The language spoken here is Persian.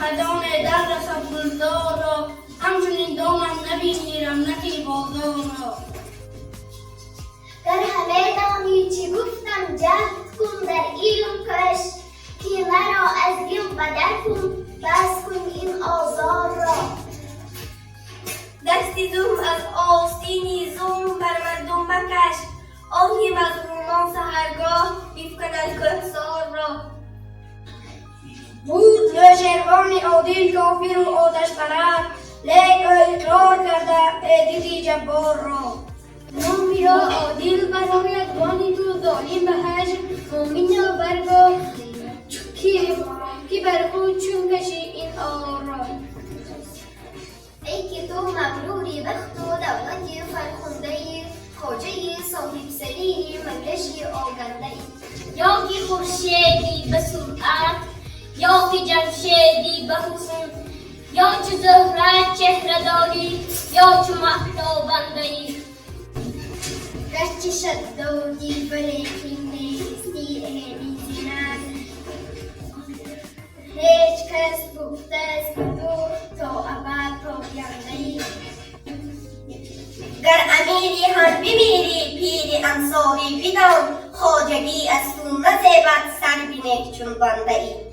خزانه دررسد گلزارро، ҳамчунин донам набинӣ равнақи бозорро. گر ҳамедонӣ чӣ гуфтам ҷаҳд кун дар илм кош, кинаро аз дил бадар кун, бас кун ин озорро. دستی زلم از آستینی زلم بر مردم مکش، آهی مظلومان سحرگاه بیفکند گهسار را. بود نوشروانی عادل کافر و آتش پرست، لیک او اقرار کرده دیدی جبار را. نامی را عادل براید وانی تو ظالم به هجر، مومن را برگاه که بر خود چون کشی این آر را. ای که تو مغروری بخت و دولتی فرخنده‌ای، خواجه صاحب سری منگشی آگنده‌ای. یا که خورشیدی به سرعت، یا که جمشیدی به حسن، یا چو زهره چهره داری، یا چو مهتابنده ای. گرچه شدادی ولیکن نیستی می‌زند، هیچ کس گفته است تو تا ابد پاینده‌ای. گر امیری هم بمیری پیر انصاری بدان، خواجگی از تو نزیبد سر بنه چون بنده ای.